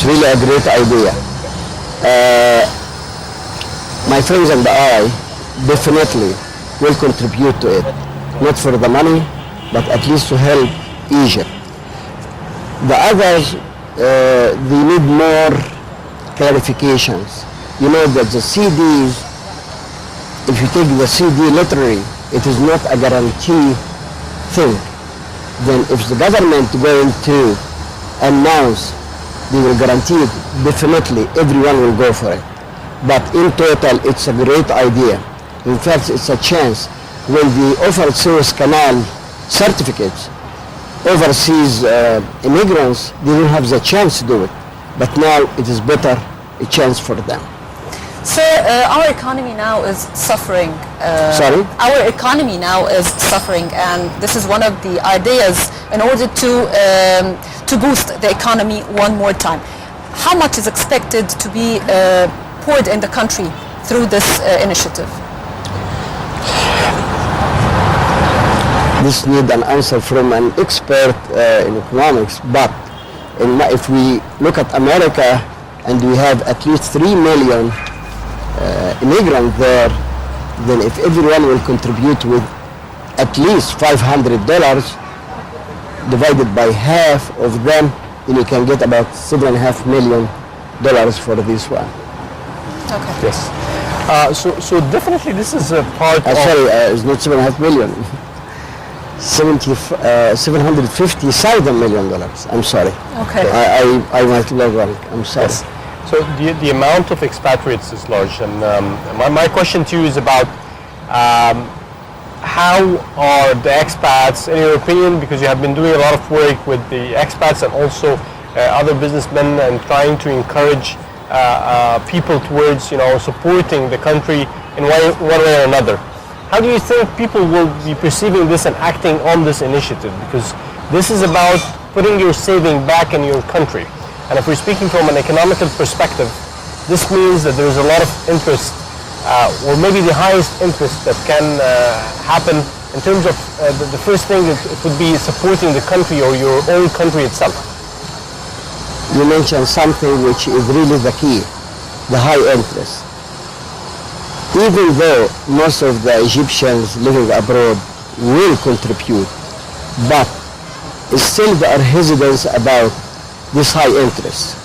really a great idea. My friends and I definitely will contribute to it. Not for the money, but at least to help Egypt. The others, they need more clarifications. You know that the CDs, if you take the CD literally, it is not a guarantee thing. Then if the government going to announce they will guarantee it, definitely everyone will go for it. But in total, it's a great idea. In fact, it's a chance. When they offered Suez Canal certificates, overseas immigrants, they didn't have the chance to do it. But now it is better a chance for them. So our economy now is suffering. Sorry? Our economy now is suffering, and this is one of the ideas in order to boost the economy one more time. How much is expected to be poured in the country through this initiative? This needs an answer from an expert in economics, but if we look at America and we have at least 3 million immigrants there, then if everyone will contribute with at least $500 divided by half of them, then you can get about $7.5 million for this one. Okay. Yes. So definitely this is a part of... Sorry, it's not 7.5 million. 750,000 million dollars. I'm sorry. Okay. I might be wrong. I'm sorry. Yes. So the amount of expatriates is large, and my question to you is about how are the expats, in your opinion, because you have been doing a lot of work with the expats and also other businessmen and trying to encourage people towards supporting the country in one way or another. How do you think people will be perceiving this and acting on this initiative? Because this is about putting your saving back in your country. And if we're speaking from an economical perspective, this means that there's a lot of interest, or maybe the highest interest that can happen in terms of the first thing, it would be supporting the country or your own country itself. You mentioned something which is really the key, the high interest. Even though most of the Egyptians living abroad will contribute, but still there are hesitance about this high interest.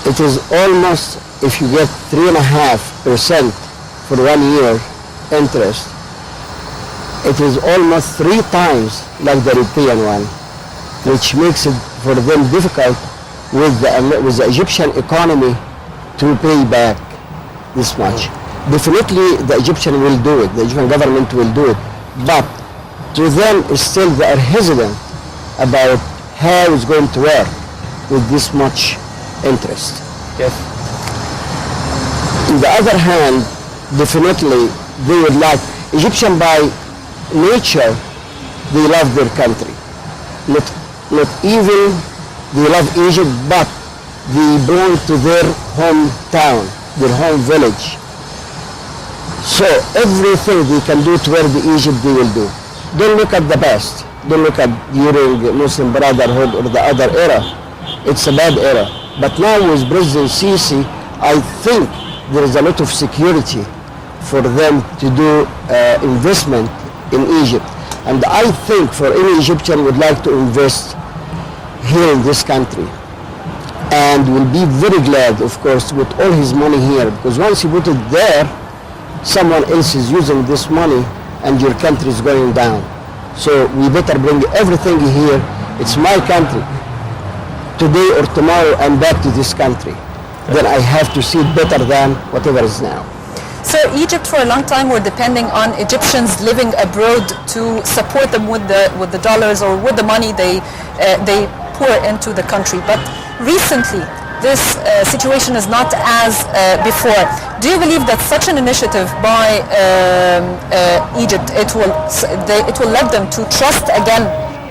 It is almost, if you get 3.5% for 1 year interest, it is almost 3 times like the European one, which makes it for them difficult with the Egyptian economy to pay back this much. Definitely the Egyptian will do it, the Egyptian government will do it, but to them still they are hesitant about how it's going to work with this much interest. Yes. On the other hand, definitely they would like, Egyptian by nature, they love their country. Not even they love Egypt, but they belong to their hometown, their home village. So everything they can do toward Egypt, they will do. Don't look at the past. Don't look at during Muslim Brotherhood or the other era. It's a bad era. But now with President Sisi, I think there is a lot of security for them to do investment in Egypt. And I think for any Egyptian would like to invest here in this country. And will be very glad, of course, to put all his money here, because once you put it there, someone else is using this money and your country is going down. So we better bring everything here. It's my country. Today or tomorrow I'm back to this country. Then I have to see it better than whatever is now. So Egypt for a long time were depending on Egyptians living abroad to support them with the dollars or with the money they pour into the country. But recently this situation is not as before. Do you believe that such an initiative by Egypt, it will let them to trust again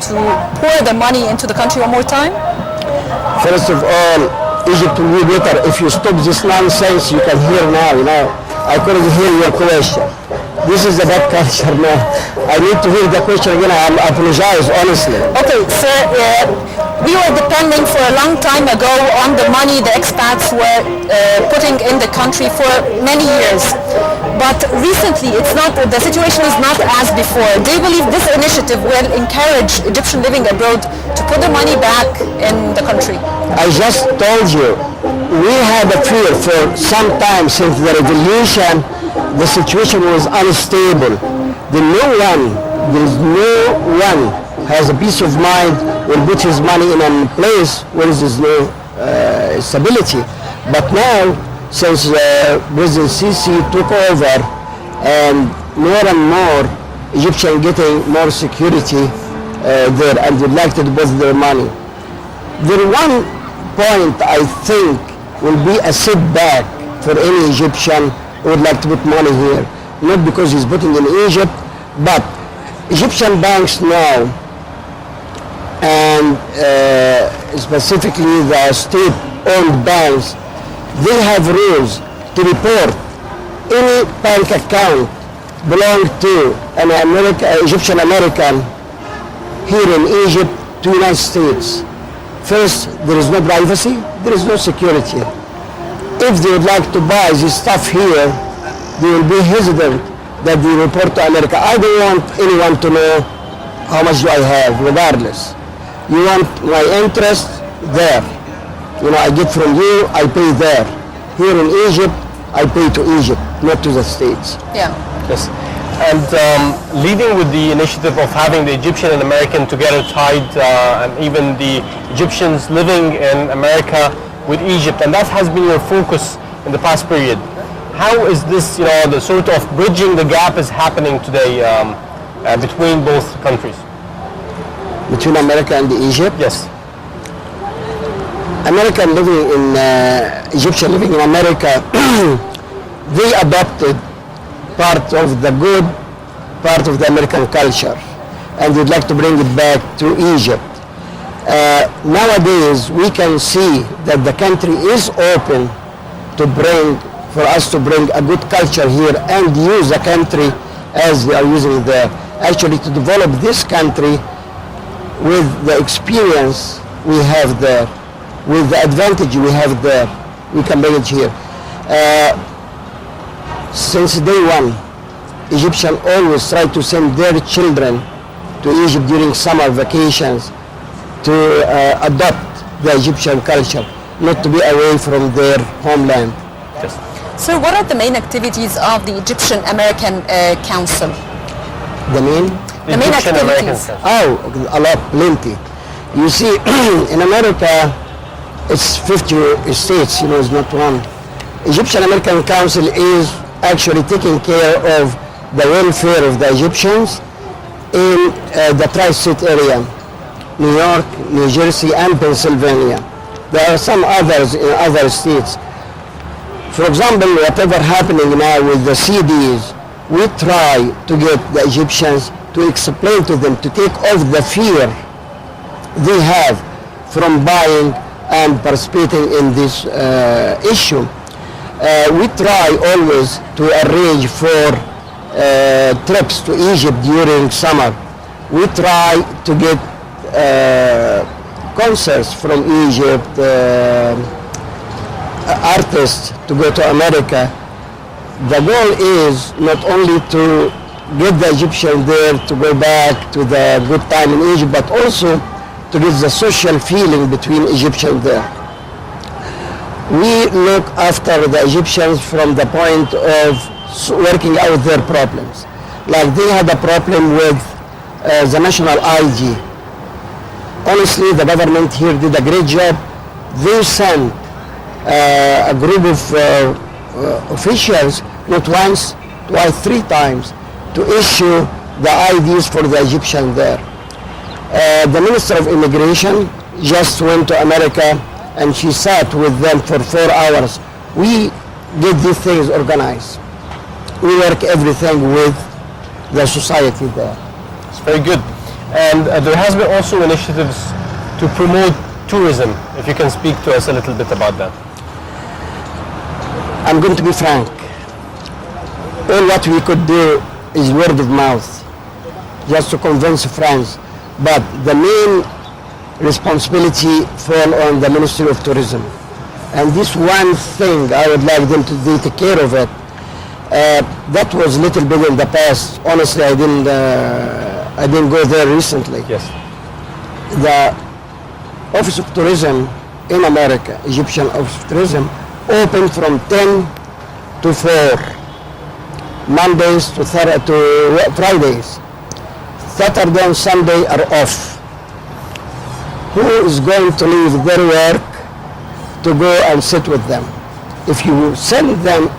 to pour the money into the country one more time? First of all, Egypt will be better if you stop this nonsense you can hear now, I couldn't hear your question. This is a bad culture now. I need to hear the question again. I apologize, honestly. Okay, sir. we were depending for a long time ago on the money the expats were putting in the country for many years. But recently, the situation is not as before. They believe this initiative will encourage Egyptian living abroad to put the money back in the country. I just told you, we had a fear for some time since the revolution. The situation was unstable. There is no one has a peace of mind, will put his money in a place where there is no stability. But now, since President Sisi took over and more Egyptians getting more security there and would like to deposit their money. The one point I think will be a setback for any Egyptian who would like to put money here. Not because he's putting in Egypt, but Egyptian banks now, and specifically the state-owned banks, they have rules to report any bank account belong to an Egyptian American here in Egypt to United States. First, there is no privacy, there is no security. If they would like to buy this stuff here, they will be hesitant that they report to America. I don't want anyone to know how much do I have, regardless. You want my interest there. I get from you, I pay there. Here in Egypt, I pay to Egypt, not to the States. Yeah. Yes. And leading with the initiative of having the Egyptian and American together tied, and even the Egyptians living in America with Egypt, and that has been your focus in the past period. How is this, the sort of bridging the gap is happening today between both countries? Between America and Egypt? Yes. American living in Egyptian living in America, they adopted part of the good, part of the American culture, and they'd like to bring it back to Egypt. Nowadays, we can see that the country is open for us to bring a good culture here and use the country as they are using there. Actually, to develop this country with the experience we have there, with the advantage we have there, we can bring it here. Since day one, Egyptians always try to send their children to Egypt during summer vacations to adopt the Egyptian culture, not to be away from their homeland. Yes. So what are the main activities of the Egyptian American Council? The main? The main Egyptian American activities. Council. A lot, plenty. You see, in America, it's 50 states, it's not one. Egyptian American Council is actually taking care of the welfare of the Egyptians in the tri-state area, New York, New Jersey, and Pennsylvania. There are some others in other states. For example, whatever happening now with the CDs, we try to get the Egyptians to explain to them, to take off the fear they have from buying and participating in this issue. We try always to arrange for trips to Egypt during summer. We try to get concerts from Egypt, artists to go to America. The goal is not only to get the Egyptians there to go back to the good time in Egypt, but also to get the social feeling between Egyptians there. We look after the Egyptians from the point of working out their problems. Like they had a problem with the national ID. Honestly, the government here did a great job. They sent a group of officials, not once, twice, 3 times, to issue the IDs for the Egyptians there. The Minister of Immigration just went to America and she sat with them for 4 hours. We get these things organized. We work everything with the society there. It's very good. And there has been also initiatives to promote tourism. If you can speak to us a little bit about that. I'm going to be frank. All what we could do is word of mouth, just to convince friends. But the main responsibility fall on the Ministry of Tourism. And this one thing, I would like them to take care of it. That was a little bit in the past. Honestly, I didn't go there recently. Yes. The Office of Tourism in America, Egyptian Office of Tourism, open from 10 to 4, Mondays to Fridays. Saturday and Sunday are off. Who is going to leave their work to go and sit with them? If you send them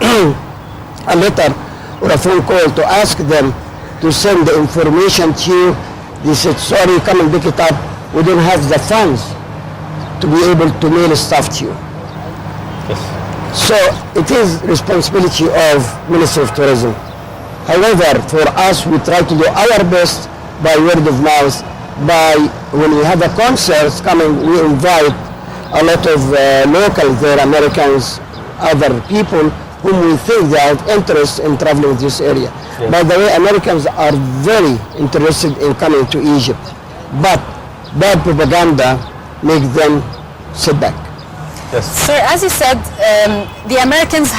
a letter or a phone call to ask them to send the information to you, they said, sorry, come and pick it up. We don't have the funds to be able to mail stuff to you. Yes. So it is responsibility of Ministry of Tourism. However, for us, we try to do our best by word of mouth. By when we have a concerts coming, we invite a lot of locals there, Americans, other people whom we think they have interest in traveling to this area. Yes. By the way, Americans are very interested in coming to Egypt, but bad propaganda makes them sit back. Yes. Sir, as you said, the Americans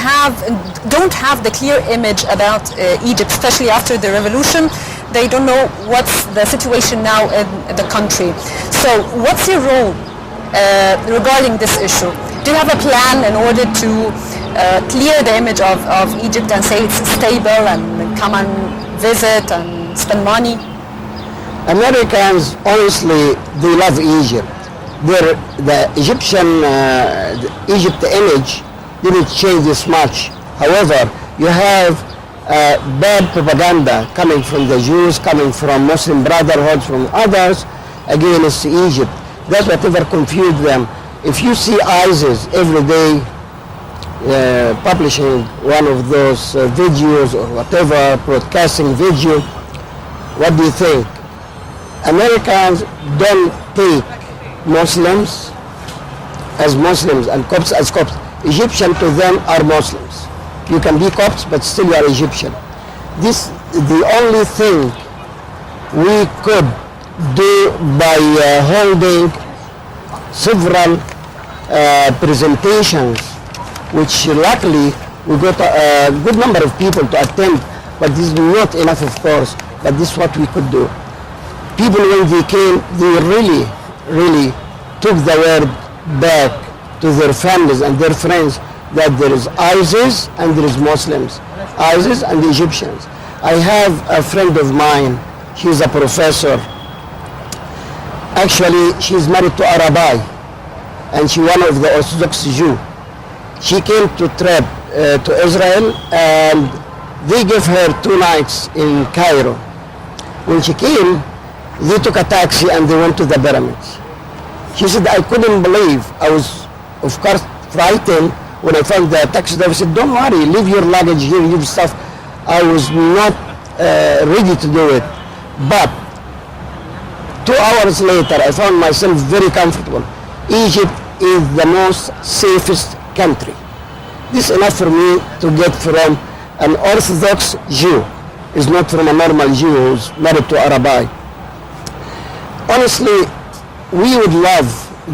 don't have the clear image about Egypt, especially after the revolution. They don't know what's the situation now in the country. So what's your role regarding this issue? Do you have a plan in order to clear the image of Egypt and say it's stable and come and visit and spend money? Americans, honestly, they love Egypt. The Egypt image didn't change this much. However, you have bad propaganda coming from the Jews, coming from Muslim Brotherhood, from others against Egypt. That's whatever confused them. If you see ISIS every day publishing one of those videos or whatever, broadcasting video, what do you think? Americans don't take Muslims as Muslims and Copts as Copts. Egyptian to them are Muslims. You can be Copts, but still you are Egyptian. This is the only thing we could do by holding several presentations, which luckily we got a good number of people to attend, but this is not enough, of course, but this is what we could do. People, when they came, they really took the word back to their families and their friends that there is ISIS and there is Muslims, ISIS and the Egyptians. I have a friend of mine, she's a professor. Actually, she's married to a rabbi, and she's one of the Orthodox Jew. She came to trip to Israel, and they gave her 2 nights in Cairo. When she came, they took a taxi and they went to the pyramids. She said, I couldn't believe. I was, of course, frightened when I found the taxi driver. Said, don't worry, leave your luggage here, leave stuff. I was not ready to do it. But 2 hours later, I found myself very comfortable. Egypt is the most safest country. This is enough for me to get from an Orthodox Jew. It's not from a normal Jew who's married to a rabbi. Honestly, we would love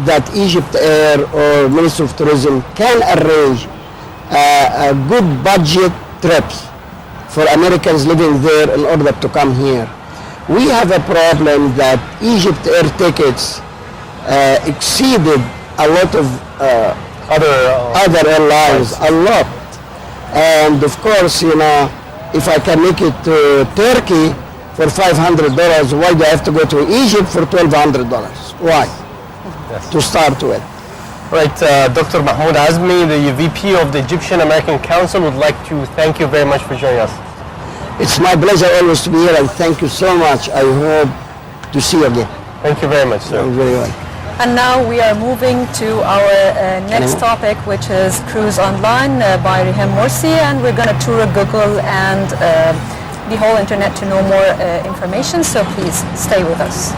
that Egypt Air or Ministry of Tourism can arrange a good budget trips for Americans living there in order to come here. We have a problem that Egypt Air tickets exceeded a lot of other airlines, a lot. And of course, you know, if I can make it to Turkey for $500, why do I have to go to Egypt for $1,200? Why? Yes. To start with. Right, Dr. Mahmoud Azmy, the VP of the Egyptian American Council, would like to thank you very much for joining us. It's my pleasure always to be here, and thank you so much. I hope to see you again. Thank you very much, sir. You're very welcome. And now we are moving to our next topic, which is Cruise Online by Rihem Morsi, and we're going to tour Google and the whole internet to know more information, so please stay with us.